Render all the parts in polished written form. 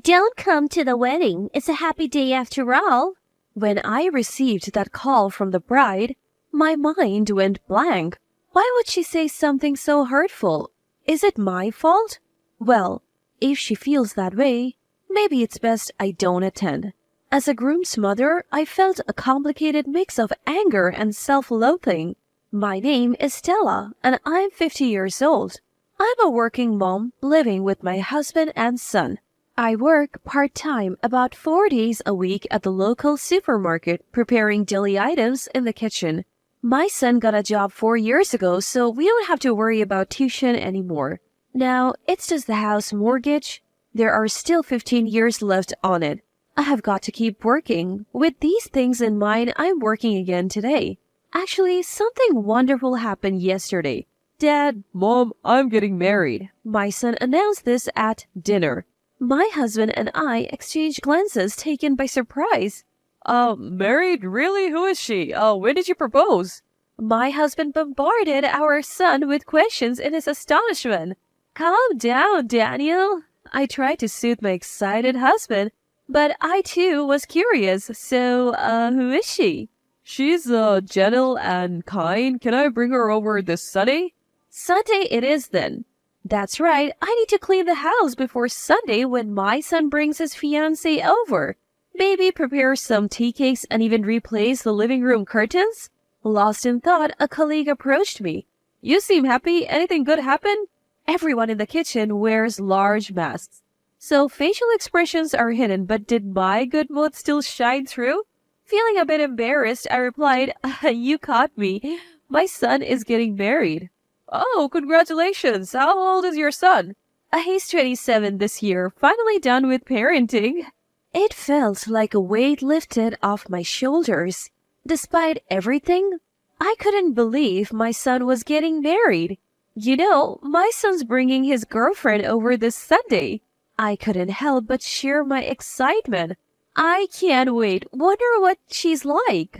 Don't come to the wedding. It's a happy day after all. When I received that call from the bride, my mind went blank. Why would she say something so hurtful? Is it my fault? Well, if she feels that way, maybe it's best I don't attend. As a groom's mother, I felt a complicated mix of anger and self-loathing. My name is Stella, and I'm 50 years old. I'm a working mom living with my husband and son. I work part-time about 4 days a week at the local supermarket preparing daily items in the kitchen. My son got a job 4 years ago, so we don't have to worry about tuition anymore. Now, it's just the house mortgage. There are still 15 years left on it. I have got to keep working. With these things in mind, I'm working again today. Actually, something wonderful happened yesterday. Dad, Mom, I'm getting married. My son announced this at dinner. My husband and I exchanged glances taken by surprise. Married? Really? Who is she? When did you propose? My husband bombarded our son with questions in his astonishment. Calm down, Daniel. I tried to soothe my excited husband, but I too was curious. So, who is she? She's, gentle and kind. Can I bring her over this Sunday? Sunday it is then. That's right, I need to clean the house before Sunday when my son brings his fiancée over. Maybe prepare some tea cakes and even replace the living room curtains? Lost in thought, a colleague approached me. You seem happy. Anything good happen? Everyone in the kitchen wears large masks, so facial expressions are hidden, but did my good mood still shine through? Feeling a bit embarrassed, I replied, You caught me. My son is getting married. Oh, congratulations. How old is your son? He's 27 this year, finally done with parenting. It felt like a weight lifted off my shoulders. Despite everything, I couldn't believe my son was getting married. You know, my son's bringing his girlfriend over this Sunday. I couldn't help but share my excitement. I can't wait. Wonder what she's like.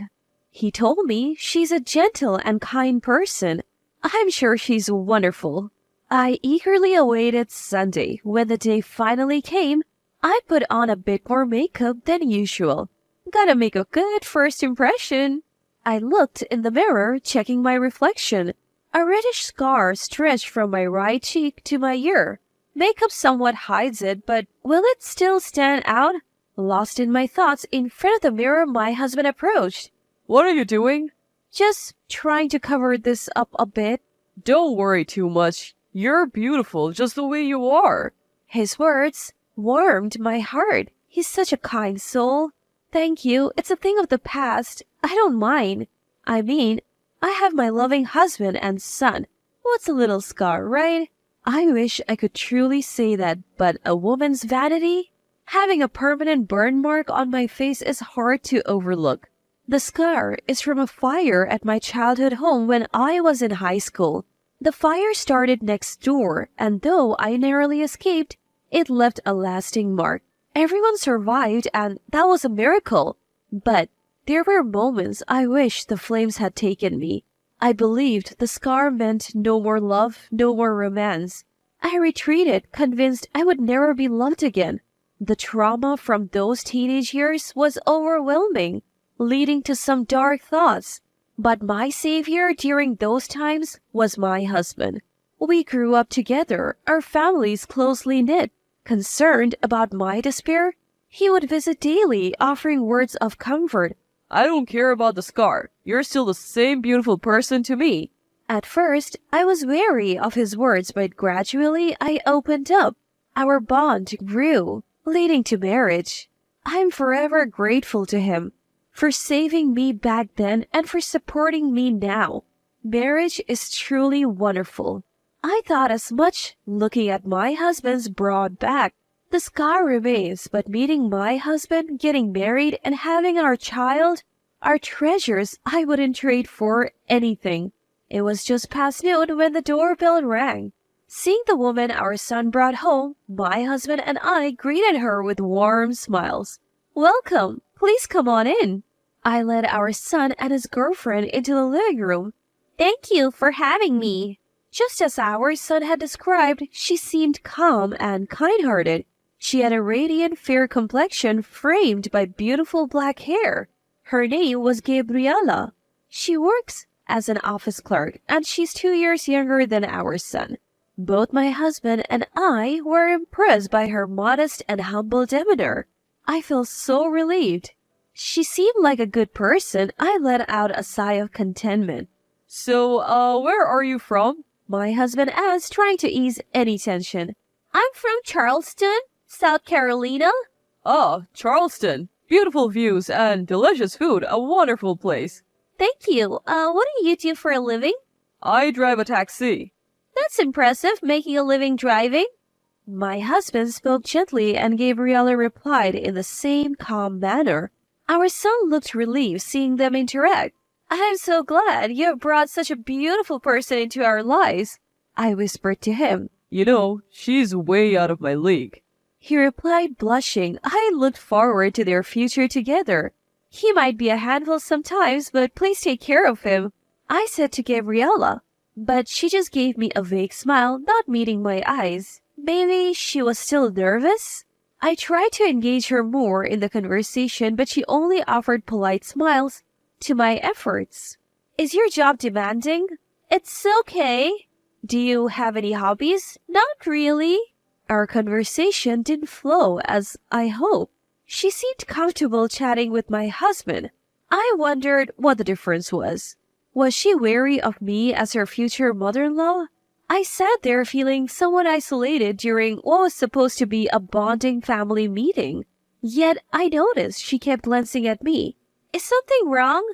He told me she's a gentle and kind person. I'm sure she's wonderful. I eagerly awaited Sunday. When the day finally came, I put on a bit more makeup than usual. Gotta make a good first impression. I looked in the mirror, checking my reflection. A reddish scar stretched from my right cheek to my ear. Makeup somewhat hides it, but will it still stand out? Lost in my thoughts, in front of the mirror, my husband approached. What are you doing? Just trying to cover this up a bit. Don't worry too much. You're beautiful just the way you are. His words warmed my heart. He's such a kind soul. Thank you. It's a thing of the past. I don't mind. I mean, I have my loving husband and son. What's a little scar, right? I wish I could truly say that, but a woman's vanity? Having a permanent burn mark on my face is hard to overlook. The scar is from a fire at my childhood home when I was in high school. The fire started next door, and though I narrowly escaped, it left a lasting mark. Everyone survived, and that was a miracle. But there were moments I wished the flames had taken me. I believed the scar meant no more love, no more romance. I retreated, convinced I would never be loved again. The trauma from those teenage years was overwhelming, leading to some dark thoughts. But my savior during those times was my husband. We grew up together, our families closely knit. Concerned about my despair, he would visit daily, offering words of comfort. I don't care about the scar. You're still the same beautiful person to me. At first, I was wary of his words, but gradually I opened up. Our bond grew, leading to marriage. I'm forever grateful to him for saving me back then and for supporting me now. Marriage is truly wonderful. I thought as much looking at my husband's broad back. The scar remains, but meeting my husband, getting married, and having our child are treasures I wouldn't trade for anything. It was just past noon when the doorbell rang. Seeing the woman our son brought home, my husband and I greeted her with warm smiles. Welcome. Please come on in. I led our son and his girlfriend into the living room. Thank you for having me. Just as our son had described, she seemed calm and kind-hearted. She had a radiant fair complexion framed by beautiful black hair. Her name was Gabriela. She works as an office clerk, and she's 2 years younger than our son. Both my husband and I were impressed by her modest and humble demeanor. I felt so relieved. She seemed like a good person. I let out a sigh of contentment. So, where are you from? My husband asked, trying to ease any tension. I'm from Charleston, South Carolina. Ah, Charleston. Beautiful views and delicious food. A wonderful place. Thank you. What do you do for a living? I drive a taxi. That's impressive, making a living driving. My husband spoke gently, and Gabriela replied in the same calm manner. Our son looked relieved seeing them interact. I'm so glad you have brought such a beautiful person into our lives, I whispered to him. You know, she's way out of my league. He replied, blushing. I looked forward to their future together. He might be a handful sometimes, but please take care of him, I said to Gabriela. But she just gave me a vague smile, not meeting my eyes. Maybe she was still nervous? I tried to engage her more in the conversation, but she only offered polite smiles to my efforts. Is your job demanding? It's okay. Do you have any hobbies? Not really. Our conversation didn't flow as I hoped. She seemed comfortable chatting with my husband. I wondered what the difference was. Was she wary of me as her future mother-in-law? I sat there feeling somewhat isolated during what was supposed to be a bonding family meeting. Yet I noticed she kept glancing at me. Is something wrong?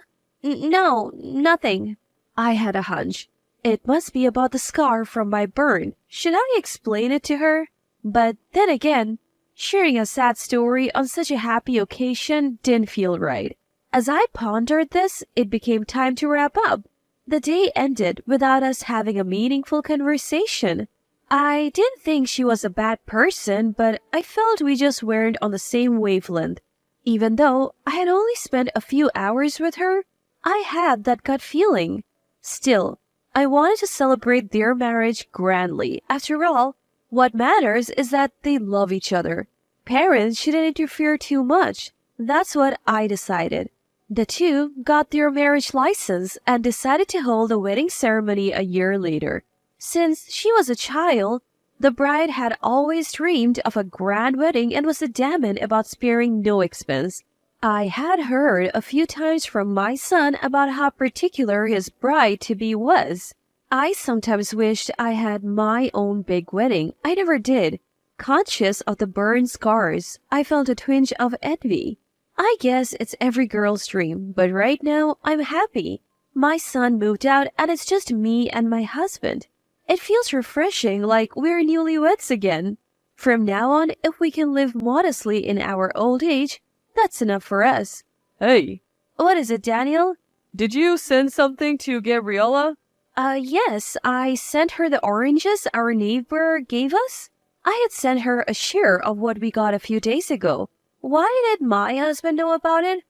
No, nothing. I had a hunch. It must be about the scar from my burn. Should I explain it to her? But then again, sharing a sad story on such a happy occasion didn't feel right. As I pondered this, it became time to wrap up. The day ended without us having a meaningful conversation. I didn't think she was a bad person, but I felt we just weren't on the same wavelength. Even though I had only spent a few hours with her, I had that gut feeling. Still, I wanted to celebrate their marriage grandly. After all, what matters is that they love each other. Parents shouldn't interfere too much. That's what I decided. The two got their marriage license and decided to hold a wedding ceremony a year later. Since she was a child, the bride had always dreamed of a grand wedding and was adamant about sparing no expense. I had heard a few times from my son about how particular his bride-to-be was. I sometimes wished I had my own big wedding. I never did. Conscious of the burn scars, I felt a twinge of envy. I guess it's every girl's dream, but right now I'm happy. My son moved out and it's just me and my husband. It feels refreshing, like we're newlyweds again. From now on, if we can live modestly in our old age, that's enough for us. Hey. What is it, Daniel? Did you send something to Gabriela? Yes, I sent her the oranges our neighbor gave us. I had sent her a share of what we got a few days ago. Why did my husband know about it?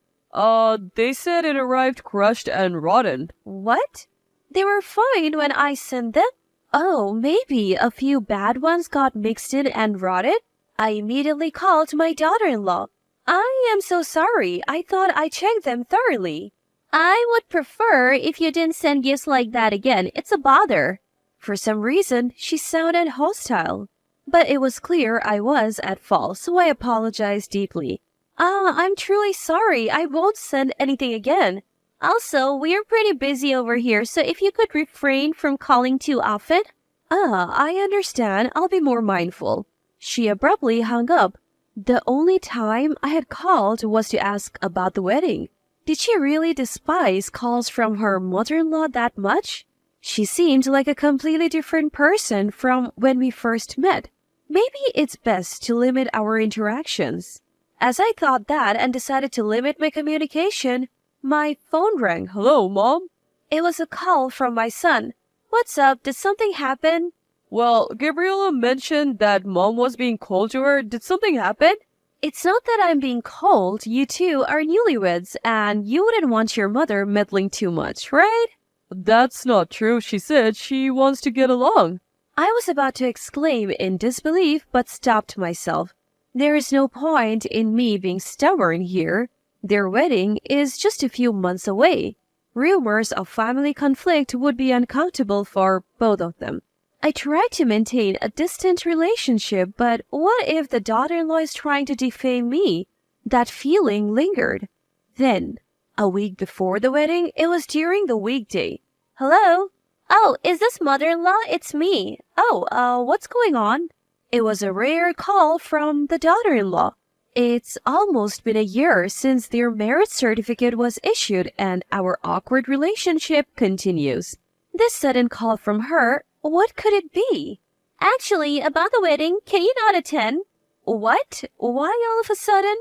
They said it arrived crushed and rotten. What? They were fine when I sent them? Oh, maybe a few bad ones got mixed in and rotted? I immediately called my daughter-in-law. I am so sorry. I thought I checked them thoroughly. I would prefer if you didn't send gifts like that again. It's a bother. For some reason, she sounded hostile. But it was clear I was at fault, so I apologized deeply. I'm truly sorry. I won't send anything again. Also, we're pretty busy over here, so if you could refrain from calling too often. I understand. I'll be more mindful. She abruptly hung up. The only time I had called was to ask about the wedding. Did she really despise calls from her mother-in-law that much? She seemed like a completely different person from when we first met. Maybe it's best to limit our interactions. As I thought that and decided to limit my communication, my phone rang. Hello, Mom? It was a call from my son. What's up? Did something happen? Well, Gabriela mentioned that Mom was being cold to her. Did something happen? It's not that I'm being cold. You two are newlyweds, and you wouldn't want your mother meddling too much, right? That's not true. She said she wants to get along. I was about to exclaim in disbelief, but stopped myself. There is no point in me being stubborn here. Their wedding is just a few months away. Rumors of family conflict would be uncomfortable for both of them. I tried to maintain a distant relationship, but what if the daughter-in-law is trying to defame me? That feeling lingered. Then, a week before the wedding, it was during the weekday. Hello? Oh, is this mother-in-law? It's me. Oh, what's going on? It was a rare call from the daughter-in-law. It's almost been a year since their marriage certificate was issued and our awkward relationship continues. This sudden call from her, what could it be? Actually, about the wedding, can you not attend? What? Why all of a sudden?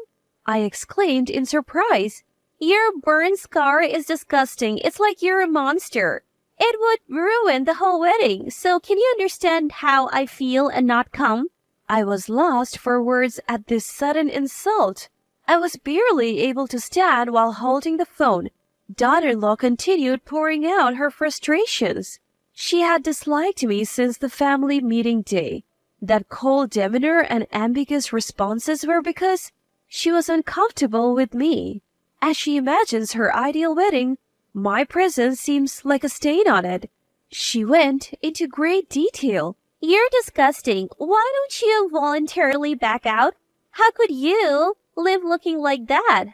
I exclaimed in surprise. Your burn scar is disgusting. It's like you're a monster. It would ruin the whole wedding, so can you understand how I feel and not come? I was lost for words at this sudden insult. I was barely able to stand while holding the phone. Daughter-in-law continued pouring out her frustrations. She had disliked me since the family meeting day. That cold demeanor and ambiguous responses were because she was uncomfortable with me. As she imagines her ideal wedding, my presence seems like a stain on it. She went into great detail. You're disgusting. Why don't you voluntarily back out? How could you live looking like that?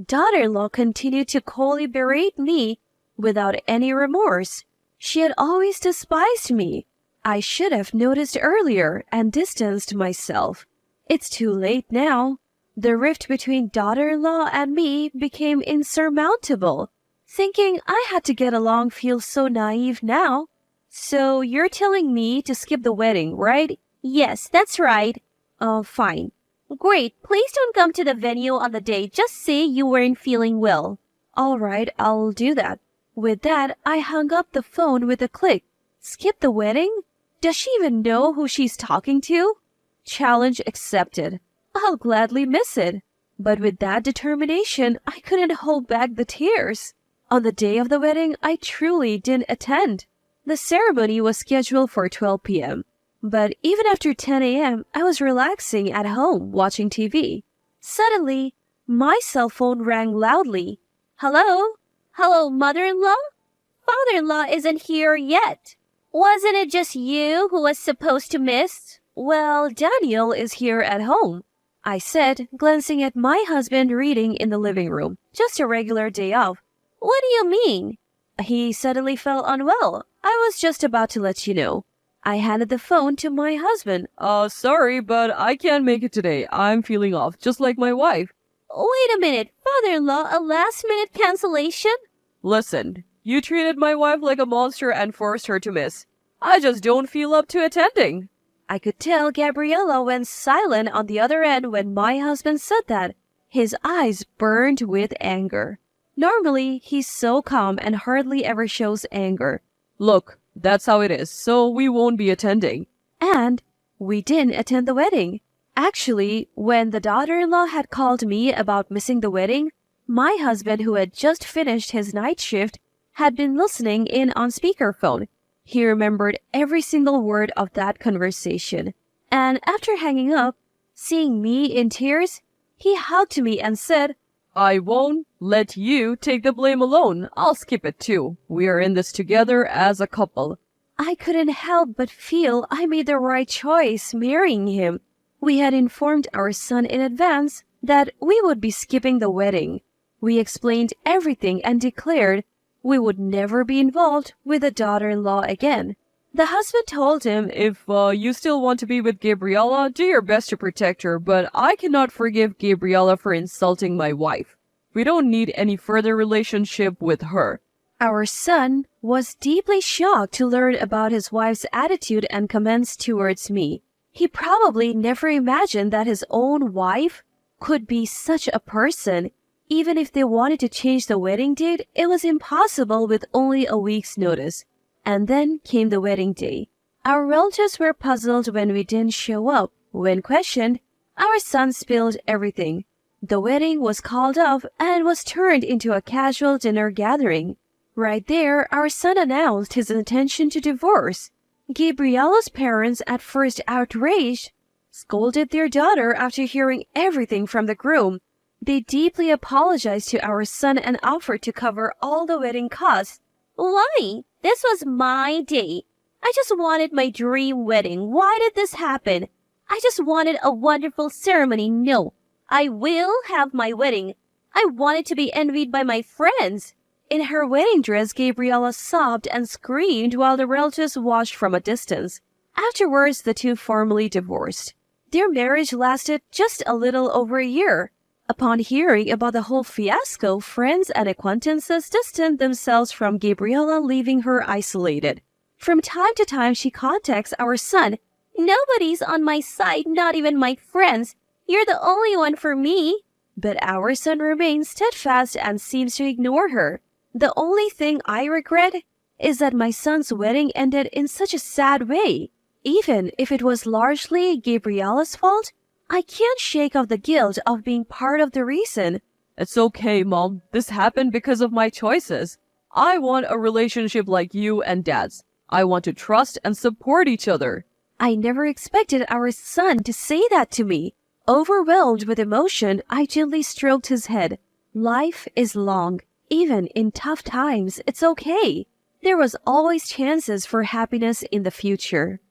Daughter-in-law continued to coldly berate me without any remorse. She had always despised me. I should have noticed earlier and distanced myself. It's too late now. The rift between daughter-in-law and me became insurmountable. Thinking I had to get along feels so naive now. So you're telling me to skip the wedding, right? Yes, that's right. Oh, fine. Great. Please don't come to the venue on the day. Just say you weren't feeling well. All right, I'll do that. With that, I hung up the phone with a click. Skip the wedding? Does she even know who she's talking to? Challenge accepted. I'll gladly miss it. But with that determination, I couldn't hold back the tears. On the day of the wedding, I truly didn't attend. The ceremony was scheduled for 12 p.m. But even after 10 a.m., I was relaxing at home watching TV. Suddenly, my cell phone rang loudly. Hello? Hello, mother-in-law? Father-in-law isn't here yet. Wasn't it just you who was supposed to miss? Well, Daniel is here at home, I said, glancing at my husband reading in the living room. Just a regular day off. What do you mean? He suddenly felt unwell. I was just about to let you know. I handed the phone to my husband. Sorry, but I can't make it today. I'm feeling off, just like my wife. Wait a minute, father-in-law, a last-minute cancellation? Listen, you treated my wife like a monster and forced her to miss. I just don't feel up to attending. I could tell Gabriella went silent on the other end when my husband said that. His eyes burned with anger. Normally, he's so calm and hardly ever shows anger. Look, that's how it is, so we won't be attending. And we didn't attend the wedding. Actually, when the daughter-in-law had called me about missing the wedding, my husband, who had just finished his night shift, had been listening in on speakerphone. He remembered every single word of that conversation. And after hanging up, seeing me in tears, he hugged me and said, I won't let you take the blame alone. I'll skip it too. We are in this together as a couple. I couldn't help but feel I made the right choice marrying him. We had informed our son in advance that we would be skipping the wedding. We explained everything and declared we would never be involved with a daughter-in-law again. The husband told him, if you still want to be with Gabriella, do your best to protect her, but I cannot forgive Gabriella for insulting my wife. We don't need any further relationship with her. Our son was deeply shocked to learn about his wife's attitude and comments towards me. He probably never imagined that his own wife could be such a person. Even if they wanted to change the wedding date, it was impossible with only a week's notice. And then came the wedding day. Our relatives were puzzled when we didn't show up. When questioned, our son spilled everything. The wedding was called off and was turned into a casual dinner gathering. Right there, our son announced his intention to divorce. Gabriella's parents, at first outraged, scolded their daughter after hearing everything from the groom. They deeply apologized to our son and offered to cover all the wedding costs. Why? This was my day. I just wanted my dream wedding. Why did this happen? I just wanted a wonderful ceremony. No, I will have my wedding. I wanted to be envied by my friends. In her wedding dress, Gabriella sobbed and screamed while the relatives watched from a distance. Afterwards, the two formally divorced. Their marriage lasted just a little over a year. Upon hearing about the whole fiasco, friends and acquaintances distanced themselves from Gabriella, leaving her isolated. From time to time, she contacts our son. Nobody's on my side, not even my friends. You're the only one for me. But our son remains steadfast and seems to ignore her. The only thing I regret is that my son's wedding ended in such a sad way. Even if it was largely Gabriella's fault, I can't shake off the guilt of being part of the reason. It's okay, Mom. This happened because of my choices. I want a relationship like you and Dad's. I want to trust and support each other. I never expected our son to say that to me. Overwhelmed with emotion, I gently stroked his head. Life is long. Even in tough times, it's okay. There was always chances for happiness in the future.